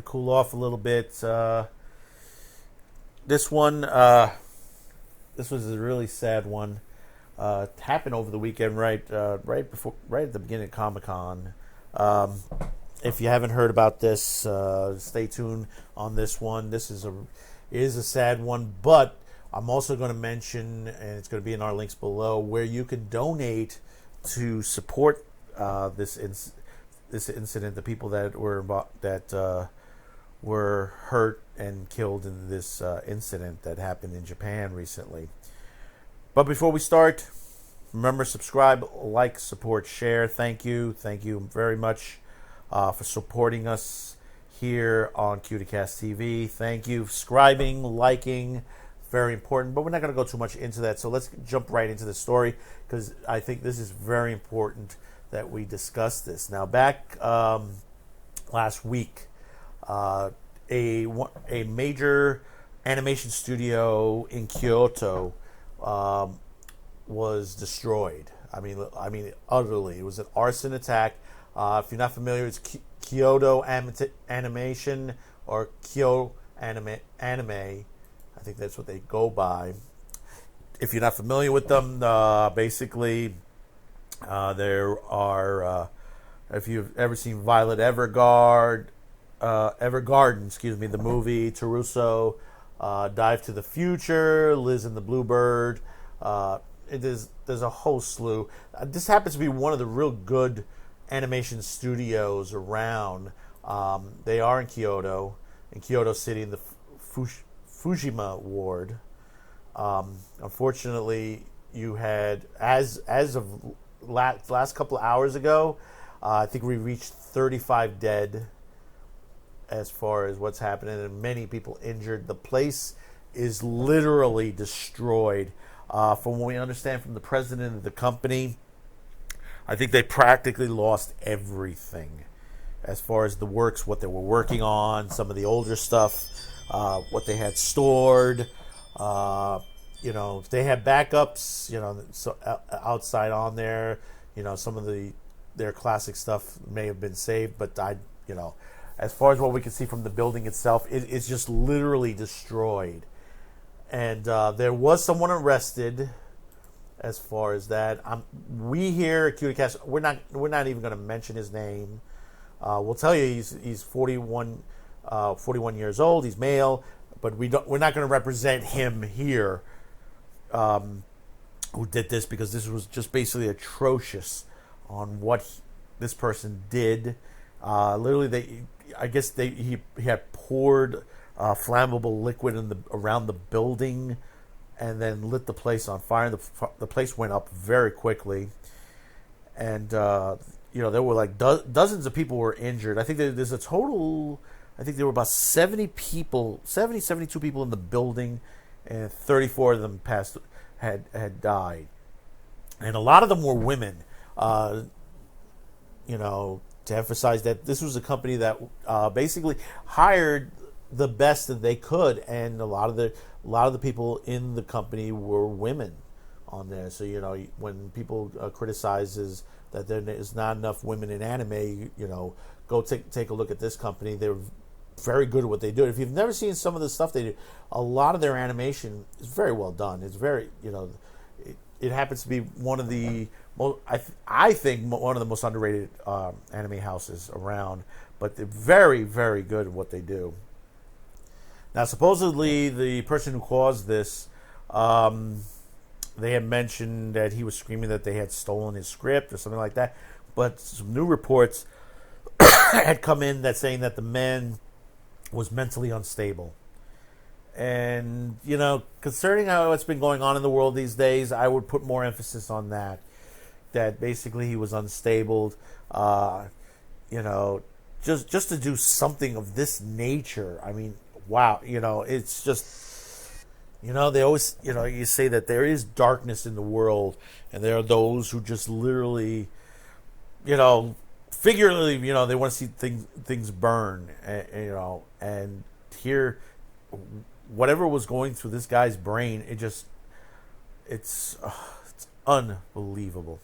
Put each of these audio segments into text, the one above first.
to cool off a little bit. This one, this was a really sad one. It happened over the weekend, right at the beginning of Comic-Con. If you haven't heard about this, stay tuned on this one. Is a sad one, but I'm also going to mention, and it's going to be in our links below, where you can donate to support this incident, the people that were hurt and killed in this incident that happened in Japan recently. But before we start, remember, subscribe, like, support, share. Thank you very much for supporting us here on QTCast TV. Thank you. Subscribing, liking, very important. But we're not going to go too much into that. So let's jump right into the story, because I think this is very important that we discuss this. Now, back last week, a major animation studio in Kyoto was destroyed. I mean, utterly. It was an arson attack. If you're not familiar, it's Kyoto Animation or Kyoto Anime. I think that's what they go by. If you're not familiar with them, basically, there are. If you've ever seen Violet Evergarden, the movie, Taruso, Dive to the Future, Liz and the Bluebird. There's a whole slew. This happens to be one of the real good animation studios around. They are in Kyoto City, in the Fujima ward. Unfortunately, you had, as of last couple of hours ago, I think we reached 35 dead as far as what's happening, and many people injured. The place is literally destroyed. From what we understand from the president of the company, I think they practically lost everything as far as the works, what they were working on, some of the older stuff, what they had stored. They had backups, so outside on there. Some of their classic stuff may have been saved, but as far as what we can see from the building itself, it's just literally destroyed. And there was someone arrested. As far as that, we here at QTCast, we're not even going to mention his name. We'll tell you he's 41 years old. He's male, but we're not going to represent him here. Who did this, because this was just basically atrocious on what this person did. Literally, he had poured flammable liquid around the building, and then lit the place on fire. The place went up very quickly, and there were like dozens of people were injured. I think there's a total. I think there were about 72 people in the building, and 34 of them had died, and a lot of them were women. To emphasize that this was a company that basically hired the best that they could, and a lot of the people in the company were women on there. So when people criticizes that there is not enough women in anime, go take a look at this company. They're very good at what they do. If you've never seen some of the stuff they do, a lot of their animation is very well done. It's very it happens to be one of the most, I think one of the most underrated anime houses around. But they're very, very good at what they do. Now, supposedly, the person who caused this, they had mentioned that he was screaming that they had stolen his script or something like that. But some new reports had come in that saying that the man was mentally unstable. And, concerning how it's been going on in the world these days, I would put more emphasis on that. That basically he was unstable, just to do something of this nature. I mean, wow, it's just, they always, you say that there is darkness in the world, and there are those who just literally, figuratively, they want to see things burn, and here, whatever was going through this guy's brain, it's unbelievable.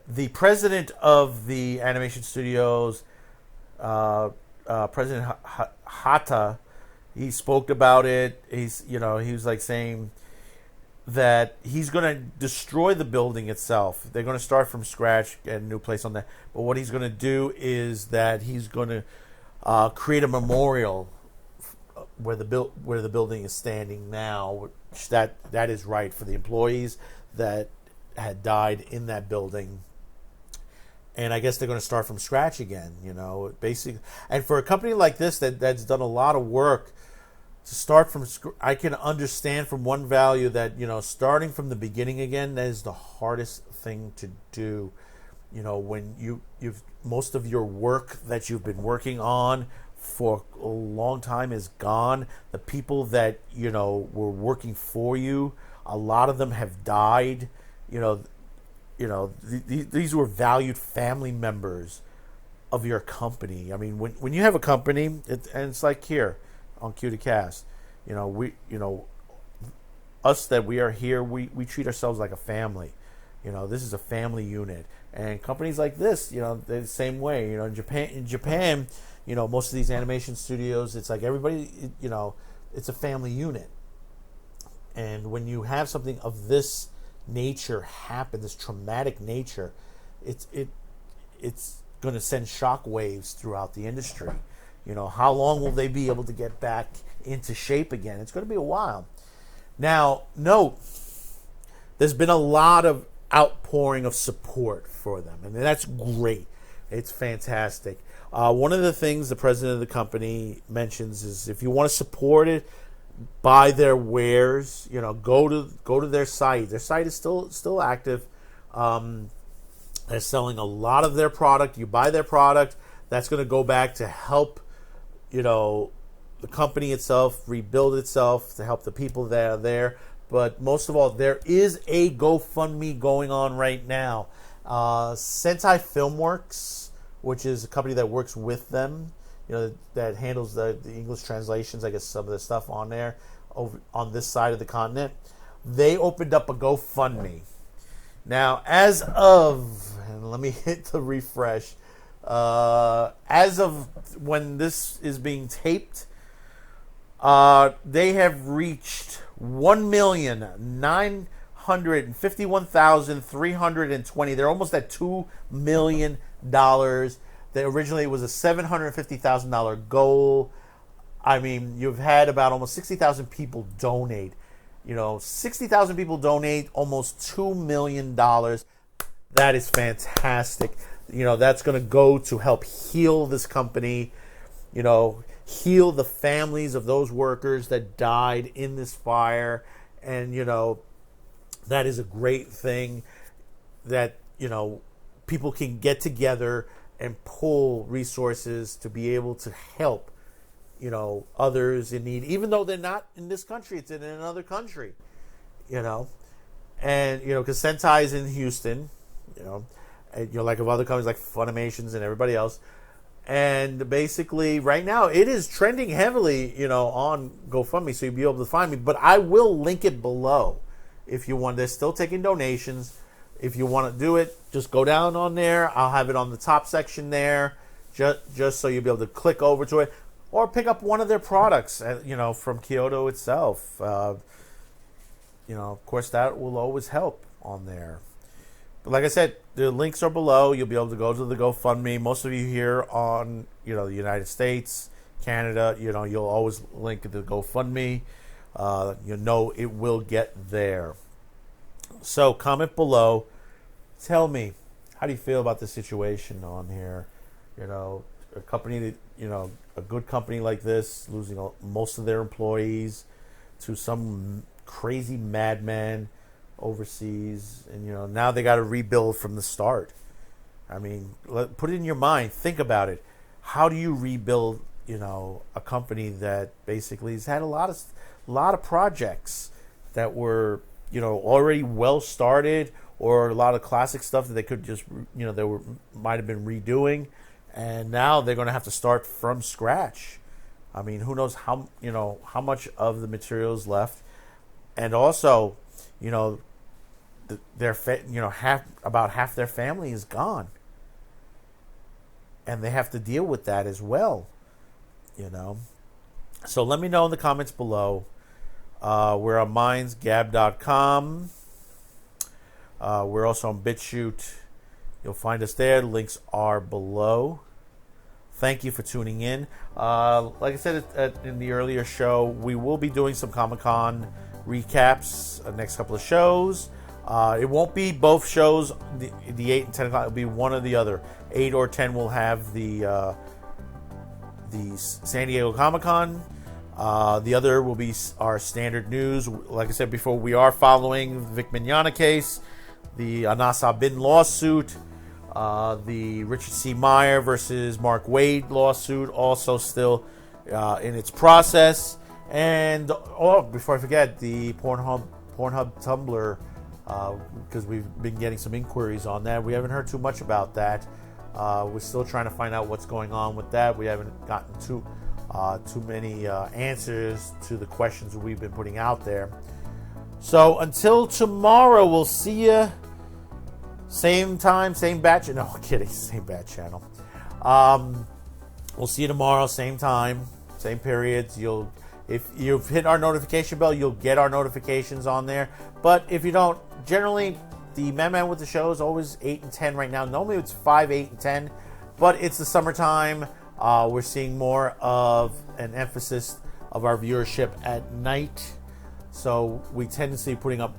The president of the animation studios President Hatta, he spoke about it. He was like saying that he's going to destroy the building itself. They're going to start from scratch, get a new place on that. But what he's going to do is that he's going to create a memorial where the building is standing now. Which that is right for the employees that had died in that building. And I guess they're going to start from scratch again. Basically. And for a company like this that's done a lot of work to start from, I can understand from one value that starting from the beginning again, that is the hardest thing to do. When you've most of your work that you've been working on for a long time is gone. The people that were working for you, a lot of them have died. These were valued family members of your company. I mean, when you have a company, and it's like here on Kyoto Cast, us that we are here, we treat ourselves like a family. This is a family unit, and companies like this, they're the same way. In Japan, most of these animation studios, it's like everybody, it's a family unit. And when you have something of this nature happen, this traumatic nature, it's going to send shock waves throughout the industry. How long will they be able to get back into shape again? It's going to be a while. Now, note, there's been a lot of outpouring of support for them, and that's great. It's fantastic. One of the things the president of the company mentions is if you want to support it, buy their wares. Go to their site. Their site is still active. They're selling a lot of their product. You buy their product. That's going to go back to help, the company itself rebuild itself, to help the people that are there. But most of all, there is a GoFundMe going on right now. Sentai Filmworks, which is a company that works with them, that handles the English translations, I guess some of the stuff on there, over on this side of the continent. They opened up a GoFundMe. Now, as of, and let me hit the refresh, as of when this is being taped, they have reached 1,951,320. They're almost at $2 million. Originally, it was a $750,000 goal. I mean, you've had about almost 60,000 people donate. 60,000 people donate almost $2 million. That is fantastic. That's going to go to help heal this company, heal the families of those workers that died in this fire. And, that is a great thing that, people can get together and pull resources to be able to help, others in need, even though they're not in this country, it's in another country, and, because Sentai is in Houston, and, like of other companies like Funimations and everybody else. And basically, right now, it is trending heavily, on GoFundMe, so you'll be able to find me. But I will link it below if you want. They're still taking donations. If you want to do it, just go down on there. I'll have it on the top section there, just so you'll be able to click over to it. Or pick up one of their products, from Kyoto itself. Of course, that will always help on there. But like I said, the links are below. You'll be able to go to the GoFundMe. Most of you here on, the United States, Canada, you'll always link to the GoFundMe. It will get there. So comment below. Tell me, how do you feel about the situation on here? A company that, a good company like this, losing most of their employees to some crazy madman overseas, and now they got to rebuild from the start. I mean, put it in your mind, think about it. How do you rebuild a company that basically has had a lot of projects that were already well started, or a lot of classic stuff that they could just might have been redoing, and now they're going to have to start from scratch. I mean, who knows how much of the materials left, and also about half their family is gone, and they have to deal with that as well. you know. So let me know in the comments below. We're on mindsgab.com. We're also on BitChute. You'll find us there. The links are below. Thank you for tuning in. Like I said in the earlier show, we will be doing some Comic-Con recaps next couple of shows. It won't be both shows, the 8 and 10 o'clock. It'll be one or the other. 8 or 10 will have the San Diego Comic-Con. The other will be our standard news. Like I said before, we are following the Vic Mignogna case, the Anas Bin lawsuit, the Richard C. Meyer versus Mark Wade lawsuit, also still in its process. And before I forget, the Pornhub Tumblr, because we've been getting some inquiries on that. We haven't heard too much about that. We're still trying to find out what's going on with that. We haven't gotten too many answers to the questions we've been putting out there. So until tomorrow, we'll see you. Same time, same bat. No, I'm kidding. Same bat channel. We'll see you tomorrow, same time, same periods. If you've hit our notification bell, you'll get our notifications on there. But if you don't, generally, the Man with the Show is always 8 and 10 right now. Normally it's 5, 8, and 10. But it's the summertime. We're seeing more of an emphasis of our viewership at night. So we tend to see putting up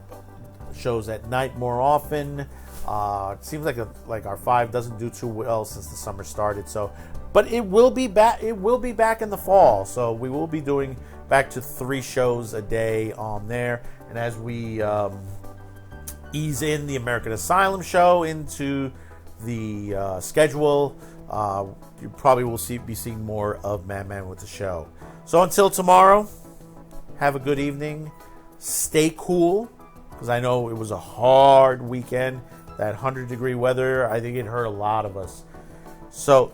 shows at night more often. It seems like our 5 doesn't do too well since the summer started. So, but it will be back. It will be back in the fall. So we will be doing back to 3 shows a day on there. And as we ease in the American Asylum show into the schedule, you probably will be seeing more of Man with the Show. So until tomorrow, have a good evening. Stay cool, because I know it was a hard weekend. That 100-degree weather, I think it hurt a lot of us. So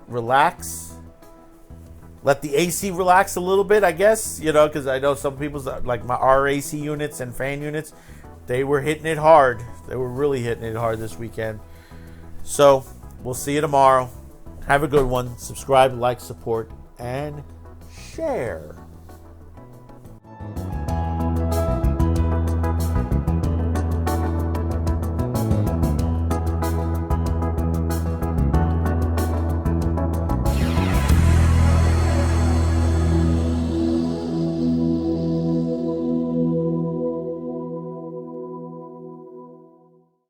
relax. Let the AC relax a little bit, I guess, because I know some people's, like our AC units and fan units, they were hitting it hard. They were really hitting it hard this weekend. So we'll see you tomorrow. Have a good one. Subscribe, like, support, and share.